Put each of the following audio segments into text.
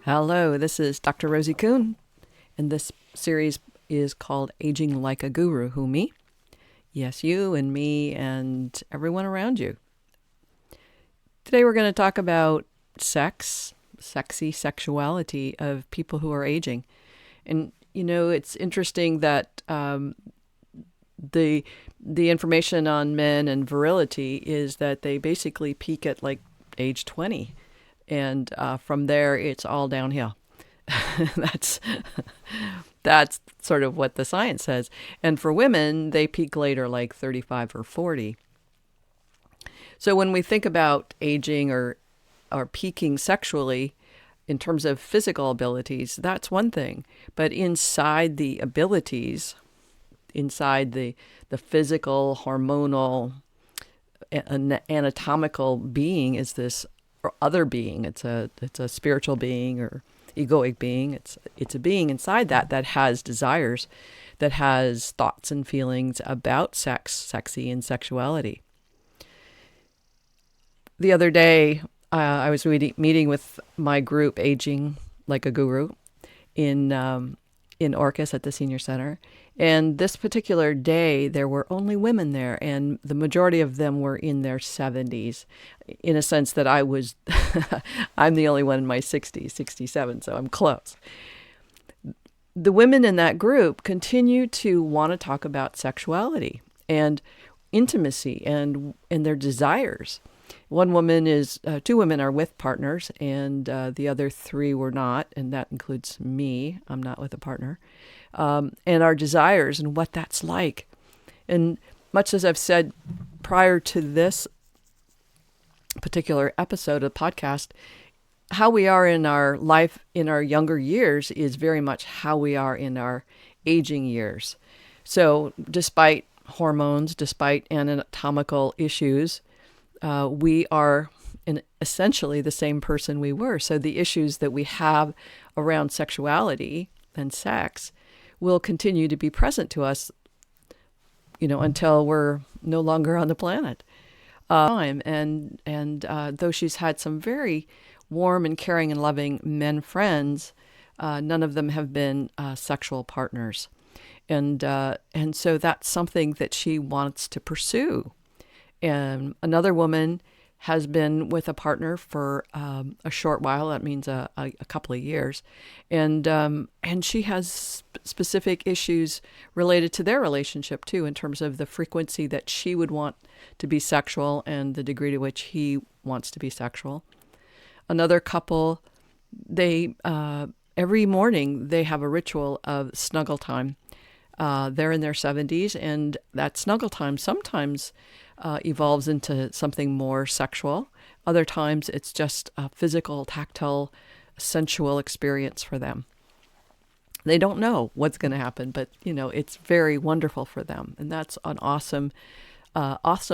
Hello, this is Dr. Rosie Kuhn, and this series is called Aging Like a Guru. Who, me? Yes, you and me and everyone around you. Today we're going to talk about sexy sexuality of people who are aging. And, it's interesting that the information on men and virility is that they basically peak at like age 20. And from there, it's all downhill. that's that's sort of what the science says. And for women, they peak later, like 35 or 40. So when we think about aging or peaking sexually in terms of physical abilities, that's one thing. But inside the abilities, inside the physical, hormonal, anatomical being is this or other being. It's a spiritual being or egoic being. It's a being inside that has desires, that has thoughts and feelings about sexy and sexuality. The other day, I was meeting with my group, Aging Like a Guru, in Orcas at the Senior Center. And this particular day, there were only women there, and the majority of them were in their 70s, in a sense that I'm the only one in my 60s, 67, so I'm close. The women in that group continue to want to talk about sexuality and intimacy and their desires. Two women are with partners, and the other three were not, and that includes me. I'm not with a partner. And our desires and what that's like. And much as I've said prior to this particular episode of the podcast, how we are in our life in our younger years is very much how we are in our aging years. So despite hormones, despite anatomical issues, we are essentially the same person we were. So the issues that we have around sexuality and sex will continue to be present to us, until we're no longer on the planet. And though she's had some very warm and caring and loving men friends, none of them have been sexual partners. And so that's something that she wants to pursue. And another woman has been with a partner for a short while. That means a couple of years, and she has specific issues related to their relationship too, in terms of the frequency that she would want to be sexual and the degree to which he wants to be sexual. Another couple, they every morning they have a ritual of snuggle time. They're in their 70s, and that snuggle time sometimes evolves into something more sexual. Other times it's just a physical, tactile, sensual experience for them. They don't know what's going to happen, but it's very wonderful for them. And that's an awesome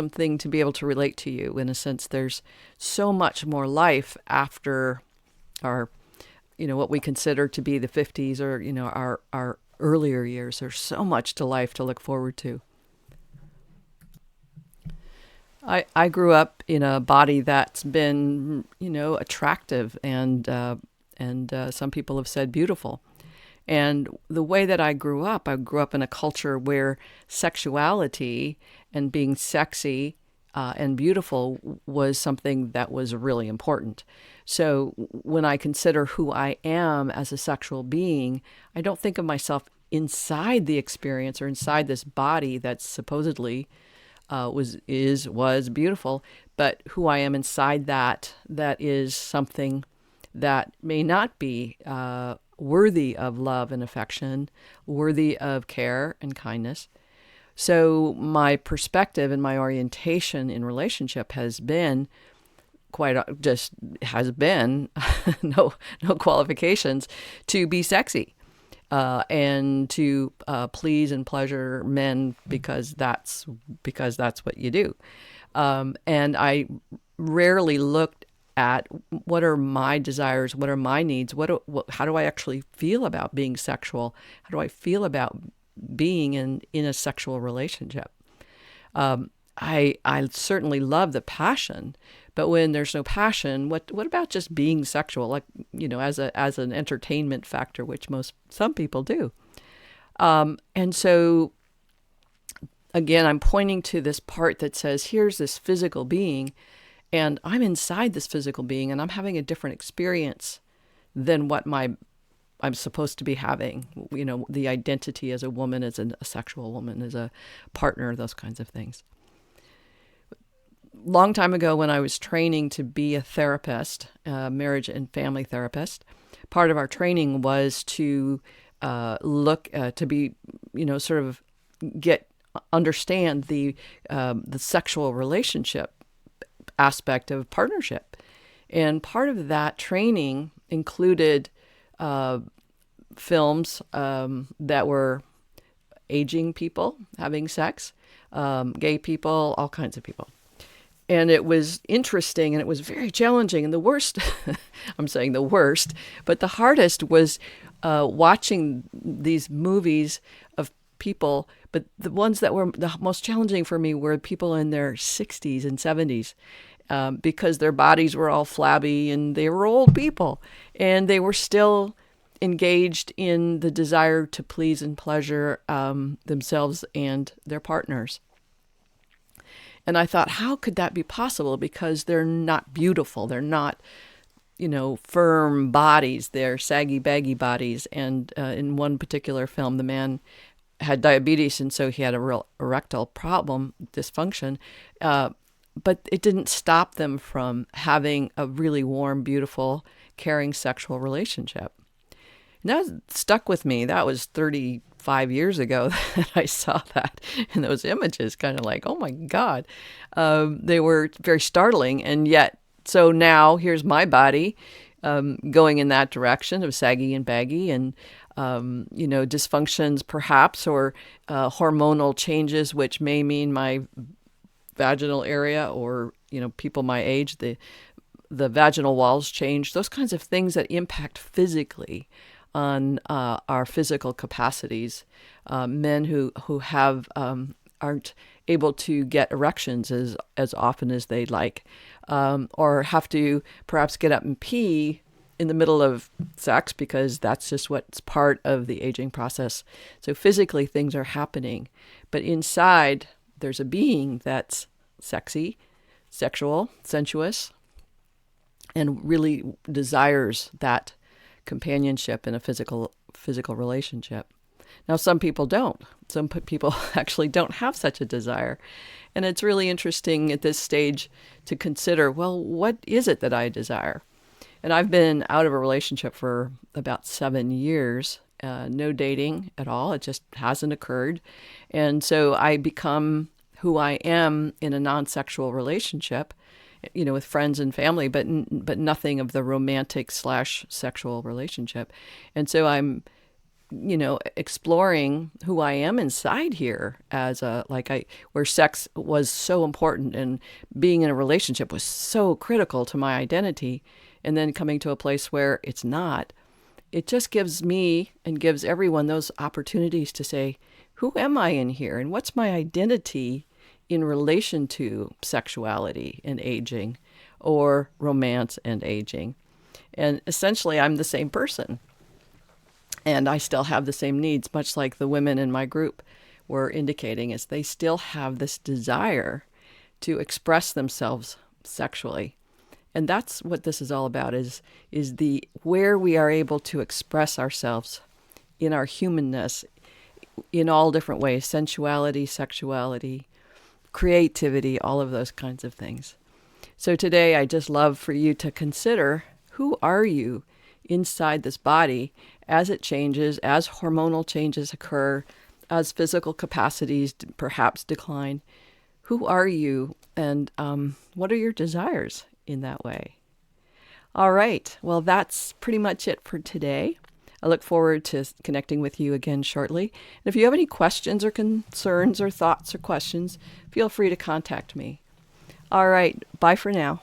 thing to be able to relate to you. In a sense, there's so much more life after our, what we consider to be the 50s or, our earlier years. There's so much to life to look forward to. I grew up in a body that's been, attractive and some people have said beautiful. And the way that I grew up in a culture where sexuality and being sexy and beautiful was something that was really important. So when I consider who I am as a sexual being, I don't think of myself inside the experience or inside this body that's supposedly was beautiful, but who I am inside that is something that may not be worthy of love and affection, worthy of care and kindness. So my perspective and my orientation in relationship has been no qualifications to be sexy. And to please and pleasure men because that's what you do. And I rarely looked at what are my desires, what are my needs, how do I actually feel about being sexual? How do I feel about being in a sexual relationship? I certainly love the passion, but when there's no passion, what about just being sexual? Like, as an entertainment factor, which some people do. And so again, I'm pointing to this part that says, here's this physical being, and I'm inside this physical being, and I'm having a different experience than what I'm supposed to be having. The identity as a woman, as a sexual woman, as a partner, those kinds of things. Long time ago, when I was training to be a therapist, marriage and family therapist, part of our training was to look to be, sort of understand the sexual relationship aspect of partnership. And part of that training included films that were aging people having sex, gay people, all kinds of people. And it was interesting, and it was very challenging. And the worst, I'm saying the worst, but the hardest was watching these movies of people. But the ones that were the most challenging for me were people in their 60s and 70s, because their bodies were all flabby and they were old people. And they were still engaged in the desire to please and pleasure themselves and their partners. And I thought, how could that be possible? Because they're not beautiful. They're not, firm bodies. They're saggy, baggy bodies. And in one particular film, the man had diabetes, and so he had a real erectile problem, dysfunction. But it didn't stop them from having a really warm, beautiful, caring sexual relationship. And that stuck with me. That was 35 years ago that I saw that in those images, kind of like, oh my God. They were very startling. And yet, so now here's my body going in that direction of saggy and baggy, and, dysfunctions perhaps, or hormonal changes, which may mean my vaginal area, or, people my age, the vaginal walls change, those kinds of things that impact physically on our physical capacities. Men who have aren't able to get erections as often as they'd like, or have to perhaps get up and pee in the middle of sex, because that's just what's part of the aging process. So physically things are happening, but inside there's a being that's sexy, sexual, sensuous, and really desires that companionship in a physical relationship. Now, some people don't. Some people actually don't have such a desire. And it's really interesting at this stage to consider, well, what is it that I desire? And I've been out of a relationship for about 7 years, no dating at all. It just hasn't occurred. And so I become who I am in a non-sexual relationship, with friends and family, but nothing of the romantic / sexual relationship. And so I'm, exploring who I am inside here as where sex was so important and being in a relationship was so critical to my identity, and then coming to a place where it's not. It just gives me and gives everyone those opportunities to say, who am I in here? And what's my identity in relation to sexuality and aging, or romance and aging? And essentially, I'm the same person. And I still have the same needs, much like the women in my group were indicating, is they still have this desire to express themselves sexually. And that's what this is all about, is the where we are able to express ourselves in our humanness in all different ways: sensuality, sexuality, creativity, all of those kinds of things. So today, I just love for you to consider, who are you inside this body as it changes, as hormonal changes occur, as physical capacities perhaps decline? Who are you, and what are your desires in that way? All right. Well, that's pretty much it for today. I look forward to connecting with you again shortly. And if you have any questions or concerns or thoughts or questions, feel free to contact me. All right. Bye for now.